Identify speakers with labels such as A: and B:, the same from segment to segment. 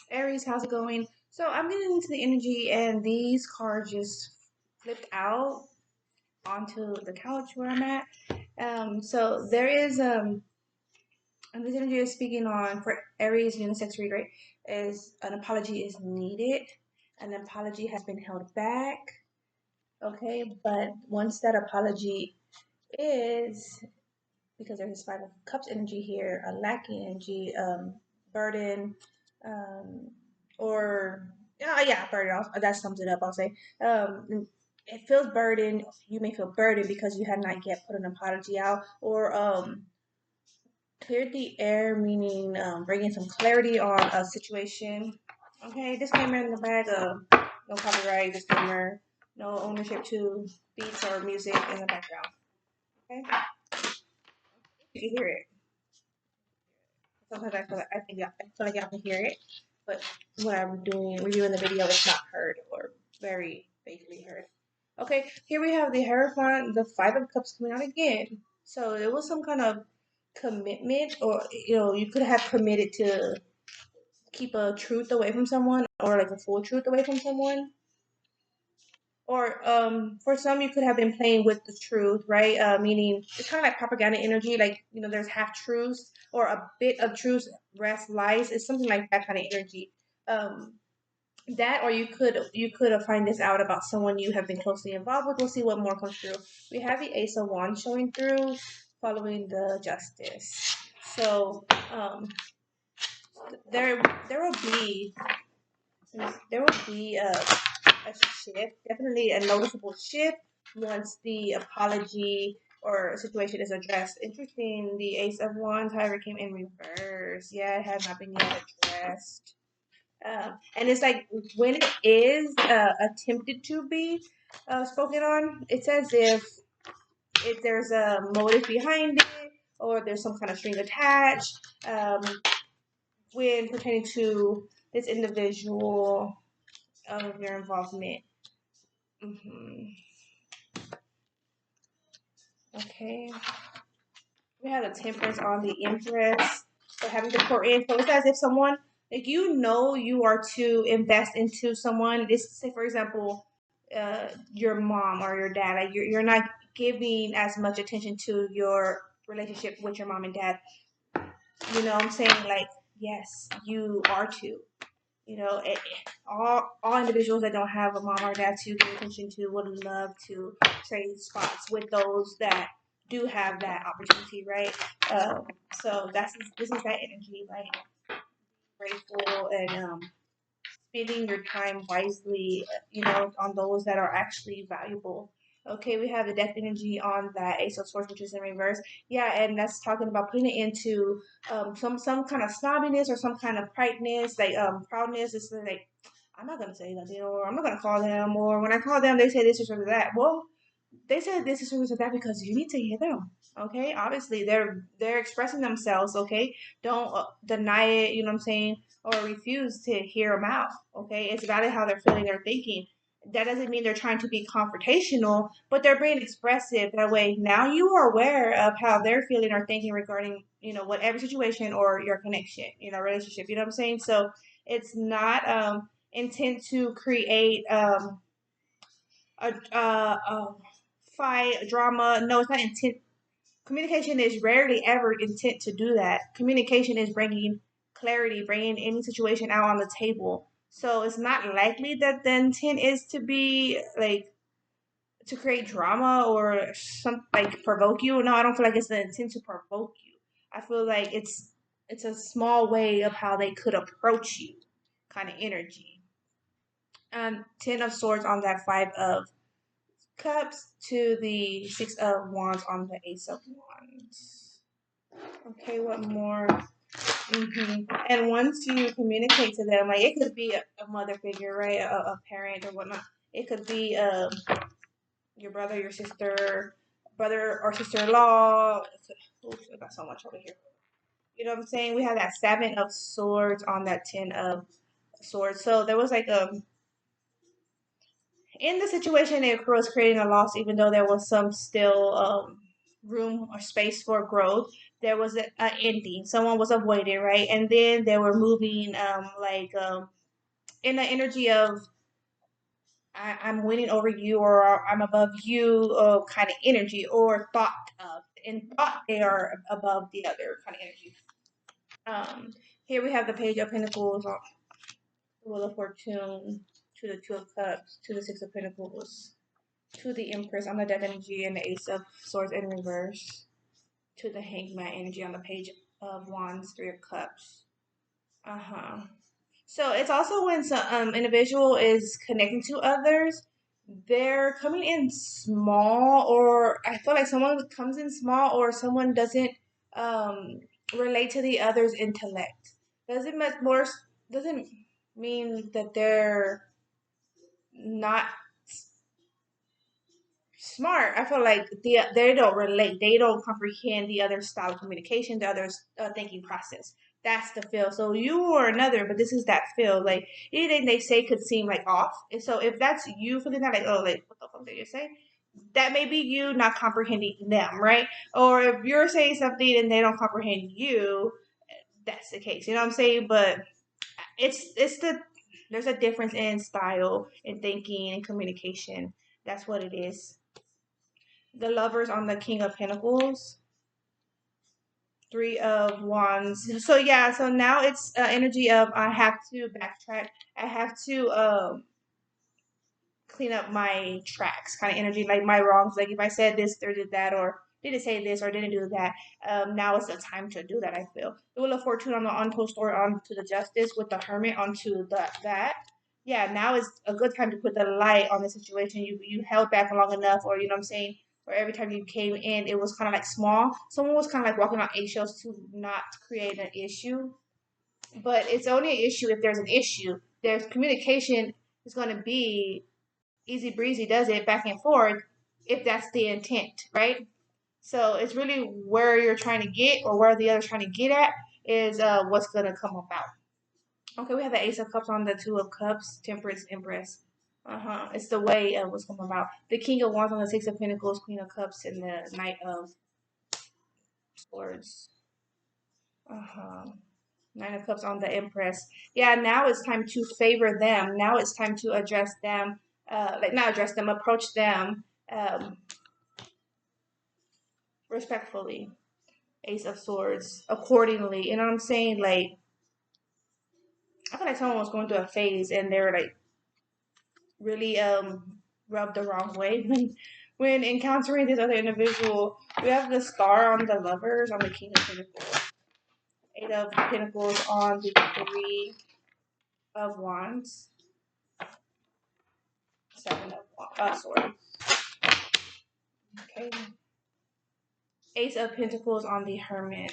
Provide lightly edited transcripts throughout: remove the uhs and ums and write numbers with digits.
A: Aries, how's it going? So I'm getting into the energy, and these cards just flipped out onto the couch where I'm at. So there is and this energy is speaking on for Aries unisex read, right? Is an apology is needed. An apology has been held back. Okay, but once that apology is, because there's this Five of Cups energy here, a lacking energy, burden, um, or yeah, burden. That sums it up. I'll say, it feels burdened. You may feel burdened because you have not yet put an apology out, or cleared the air, meaning bringing some clarity on a situation. Okay, disclaimer in the bag of no copyright, disclaimer, no ownership to beats or music in the background. Okay, you can hear it. Sometimes I feel like y'all can hear it, but when I'm doing reviewing the video, it's not heard or very vaguely heard. Okay, here we have the Hierophant, the Five of Cups coming out again. So it was some kind of commitment, or you could have committed to keep a truth away from someone, or like a full truth away from someone. Or for some, you could have been playing with the truth, right? Meaning it's kind of like propaganda energy, like there's half truths or a bit of truth, rest lies. It's something like that kind of energy. Um, that, or you could find this out about someone you have been closely involved with. We'll see what more comes through. We have the Ace of Wands showing through, following the Justice. So there there will be there will be a shift, definitely a noticeable shift once the apology or situation is addressed. Interesting, the Ace of Wands, however, came in reverse. Yeah, it has not been yet addressed. And it's like when it is attempted to be spoken on, it's as if there's a motive behind it or there's some kind of string attached when pertaining to this individual of your involvement. Okay. We have the Temperance on the Empress. So having to pour in. So it's as if someone, like you are to invest into someone. This, say for example, your mom or your dad. Like you're not giving as much attention to your relationship with your mom and dad. You know what I'm saying? Like, yes, you are to. All individuals that don't have a mom or dad to give attention to would love to trade spots with those that do have that opportunity, right? So this is that energy, like grateful and spending your time wisely, on those that are actually valuable. Okay, we have the death energy on that Ace of Swords, which is in reverse. Yeah, and that's talking about putting it into some kind of snobbiness or some kind of prideness, like proudness. It's like I'm not gonna say nothing, or I'm not gonna call them, or when I call them, they say this or that. Well, they said this is or that because you need to hear them. Okay, obviously they're expressing themselves. Okay, don't deny it. You know what I'm saying, or refuse to hear them out. Okay, it's valid how they're feeling, they're thinking. That doesn't mean they're trying to be confrontational, but they're being expressive. That way, now you are aware of how they're feeling or thinking regarding whatever situation or your connection, relationship. You know what I'm saying? So it's not intent to create a fight, drama. No, it's not intent. Communication is rarely ever intent to do that. Communication is bringing clarity, bringing any situation out on the table. So it's not likely that the intent is to be like to create drama or some like provoke you. No, I don't feel like it's the intent to provoke you. I feel like it's a small way of how they could approach you, kind of energy. Ten of Swords on that Five of Cups to the Six of Wands on the Ace of Wands. Okay, what more? And once you communicate to them, like it could be a mother figure, right? A parent or whatnot. It could be your brother, your sister, brother or sister-in-law. Oops, I got so much over here. You know what I'm saying? We have that Seven of Swords on that Ten of Swords. So there was like in the situation, it was creating a loss, even though there was some still room or space for growth. there was a ending. Someone was avoided, right? And then they were moving in the energy of I'm winning over you or I'm above you kind of energy or thought of. In thought, they are above the other kind of energy. Here we have the Page of Pentacles, the Wheel of Fortune, to the Two of Cups, to the Six of Pentacles, to the Empress on the Death energy, and the Ace of Swords in reverse, to the Hangman energy on the Page of Wands, Three of Cups. So it's also when some individual is connecting to others, they're coming in small, or I feel like someone comes in small, or someone doesn't um, relate to the other's intellect. Doesn't make more doesn't mean that they're not smart. I feel like they don't relate. They don't comprehend the other style of communication, the other's thinking process. That's the feel. So you or another, but this is that feel. Like anything they say could seem like off. And so if that's you feeling that, like, oh, like what the fuck did you say? That may be you not comprehending them, right? Or if you're saying something and they don't comprehend you, that's the case. You know what I'm saying? But it's the there's a difference in style and thinking and communication. That's what it is. The Lovers on the King of Pentacles, Three of Wands. So yeah, so now it's energy of I have to backtrack. I have to clean up my tracks kind of energy, like my wrongs. Like if I said this or did that, or didn't say this or didn't do that, now is the time to do that, I feel. The Wheel of Fortune on the Untold Story onto the Justice with the Hermit onto that. Yeah, now is a good time to put the light on the situation. You held back long enough, or you know what I'm saying, or every time you came in, it was kind of like small. Someone was kind of like walking on eggshells to not create an issue. But it's only an issue if there's an issue. There's communication is going to be easy breezy, does it back and forth if that's the intent, right? So it's really where you're trying to get or where the other's trying to get at is what's going to come about. Okay, we have the Ace of Cups on the Two of Cups, Temperance, Empress. It's the way of what's coming about. The King of Wands on the Six of Pentacles, Queen of Cups, and the Knight of Swords. Nine of Cups on the Empress. Yeah, now it's time to favor them. Now it's time to address them. Like not address them, approach them respectfully. Ace of Swords accordingly. You know what I'm saying? Like I feel like someone was going through a phase and they were like really rubbed the wrong way when encountering this other individual. We have the Star on the Lovers on the King of Pentacles. Eight of Pentacles on the Three of Wands. Seven of Swords. Okay. Ace of Pentacles on the Hermit.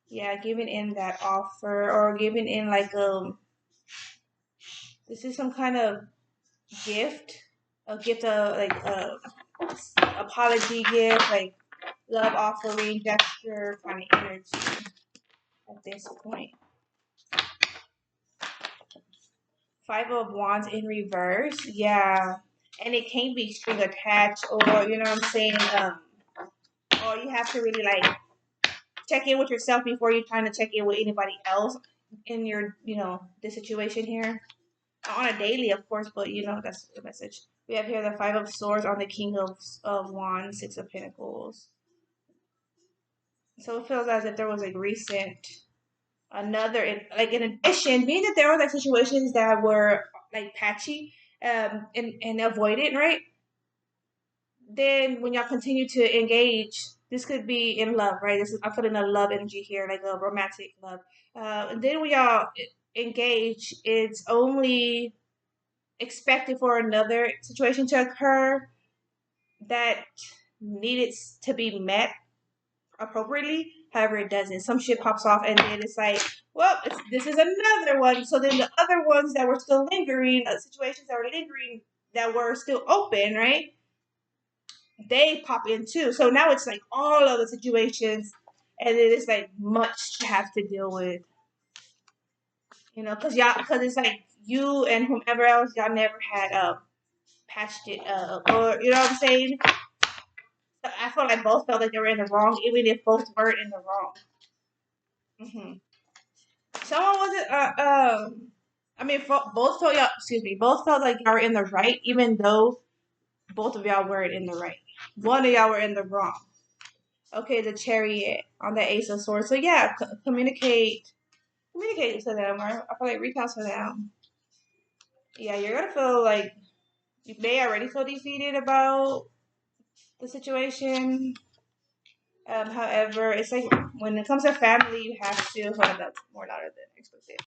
A: Yeah, giving in that offer or giving in like this is some kind of gift, a gift of like apology gift, like love offering gesture kind of energy at this point. Five of Wands in reverse, yeah, and it can't be string attached or you know what I'm saying. Or you have to really like check in with yourself before you're trying to check in with anybody else in your the situation here. On a daily, of course, but that's the message. We have here the Five of Swords on the King of Wands, Six of Pentacles. So it feels as if there was like recent like in addition, being that there were like situations that were like patchy and avoided, right? Then when y'all continue to engage, this could be in love, right? I'm feeling a love energy here, like a romantic love. And then when y'all engage, it's only expected for another situation to occur that needed to be met appropriately. However, it doesn't. Some shit pops off, and then it's like, well, this is another one. So then the other ones that were still lingering, situations that were lingering that were still open, right? They pop in too. So now it's like all of the situations, and then it's like much to have to deal with, because it's like you and whomever else, y'all never had patched it up, or you know what I'm saying. I felt like both felt like they were in the wrong, even if both were in the wrong. Someone wasn't. I mean, both felt y'all. Excuse me. Both felt like y'all were in the right, even though both of y'all weren't in the right. One of y'all were in the wrong. Okay, the Chariot on the Ace of Swords. So yeah, communicate to them, or I feel like reach out to them. Yeah, you're gonna feel like you may already feel defeated about the situation. However, it's like when it comes to family, you have to hold up more louder than expected.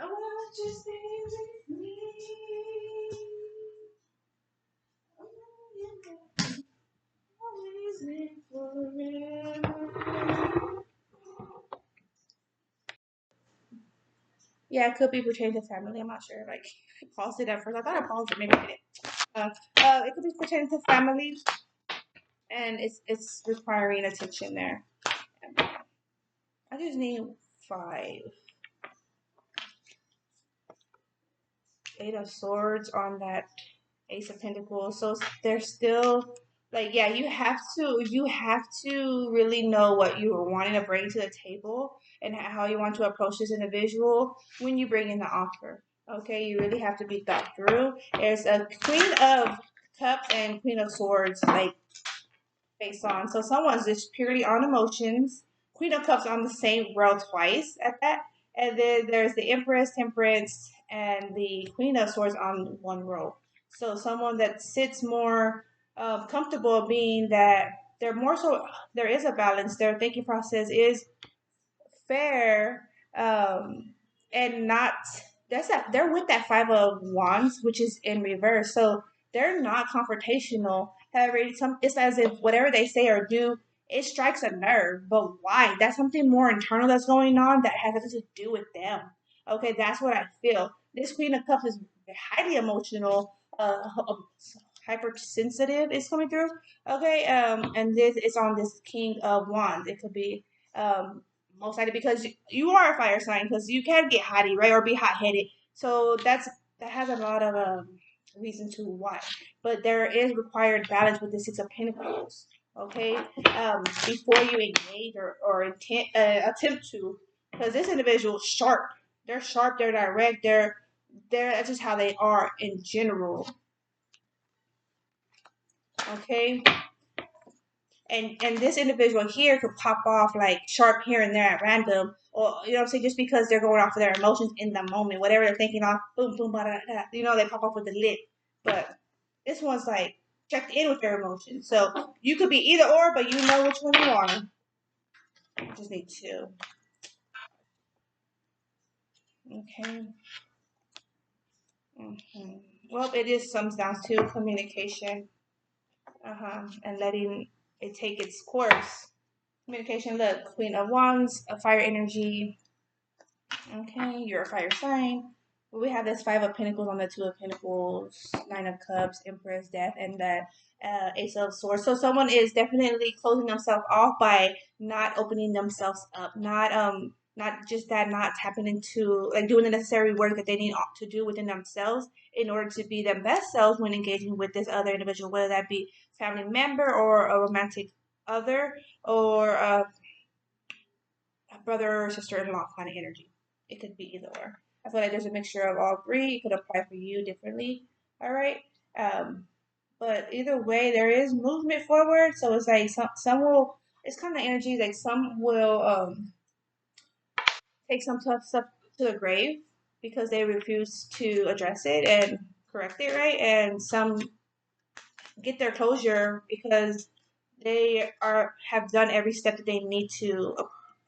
A: I want you to stay with me. Always and forever. Yeah, it could be pertaining to family. I'm not sure. Like, I paused it at first. I thought I paused it. Maybe I didn't. It could be pertaining to family, and it's requiring attention there. I just need 5. 8 of Swords on that Ace of Pentacles. So they're still like, yeah, you have to really know what you are wanting to bring to the table and how you want to approach this individual when you bring in the offer. Okay, you really have to be thought through. There's a Queen of Cups and Queen of Swords like face on. So someone's just purely on emotions. Queen of Cups on the same row twice at that. And then there's the Empress, Temperance, and the Queen of Swords on one row. So someone that sits more comfortable being that they're more so, there is a balance. Their thinking process is fair, and not, they're with that 5 of Wands, which is in reverse. So they're not confrontational. However, it's as if whatever they say or do, it strikes a nerve. But why? That's something more internal that's going on that has nothing to do with them. Okay, that's what I feel. This Queen of Cups is highly emotional, hypersensitive is coming through. Okay, and this is on this King of Wands. It could be most likely because you are a fire sign, because you can get hotty, right, or be hot headed. So that has a lot of reason to why. But there is required balance with the 6 of Pentacles. Okay, before you engage or attempt to, because this individual is sharp. They're sharp. They're direct. That's just how they are in general. Okay. And this individual here could pop off like sharp here and there at random, or you know what I'm saying, just because they're going off of their emotions in the moment, whatever they're thinking off, boom, boom, blah, blah, blah, you know, they pop off with the lip. But this one's like checked in with their emotions, so you could be either or, but you know which one you are. You just need 2. Okay. Well, it is comes down to communication, and letting it take its course. Communication. Look, Queen of Wands, a fire energy. Okay, you're a fire sign. We have this 5 of Pentacles on the 2 of Pentacles, 9 of Cups, Empress, Death, and that Ace of Swords. So someone is definitely closing themselves off by not opening themselves up, not just that, not tapping into, like, doing the necessary work that they need to do within themselves in order to be their best selves when engaging with this other individual, whether that be family member or a romantic other or a brother or sister-in-law kind of energy. It could be either or. I feel like there's a mixture of all 3. It could apply for you differently. All right. But either way, there is movement forward. So it's like some will. It's kind of energy like some will take some tough stuff to the grave because they refuse to address it and correct it, right? And some get their closure because they have done every step that they need to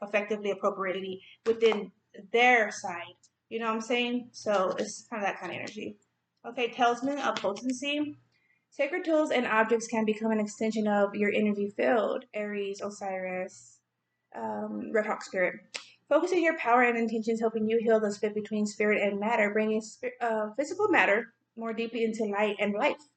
A: effectively appropriately within their side. You know what I'm saying? So it's kind of that kind of energy. Okay, talisman of potency. Sacred tools and objects can become an extension of your energy field. Aries, Osiris, RiqhT Spirit. Focusing your power and intentions, helping you heal the split between spirit and matter, bringing physical matter more deeply into light and life.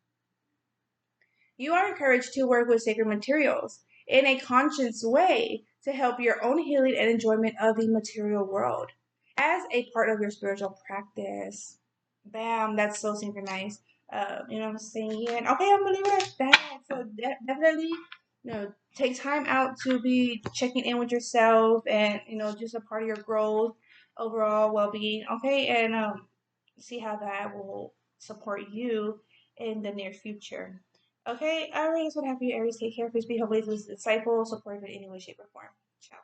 A: You are encouraged to work with sacred materials in a conscious way to help your own healing and enjoyment of the material world as a part of your spiritual practice. Bam, that's so synchronized. You know what I'm saying? And okay, I'm gonna leave it at that. So definitely, take time out to be checking in with yourself, and just a part of your growth, overall well-being. Okay, and see how that will support you in the near future. Okay, Aries, what have you, Aries? Take care, please be hopefully this is insightful, supportive in any way, shape, or form. Ciao.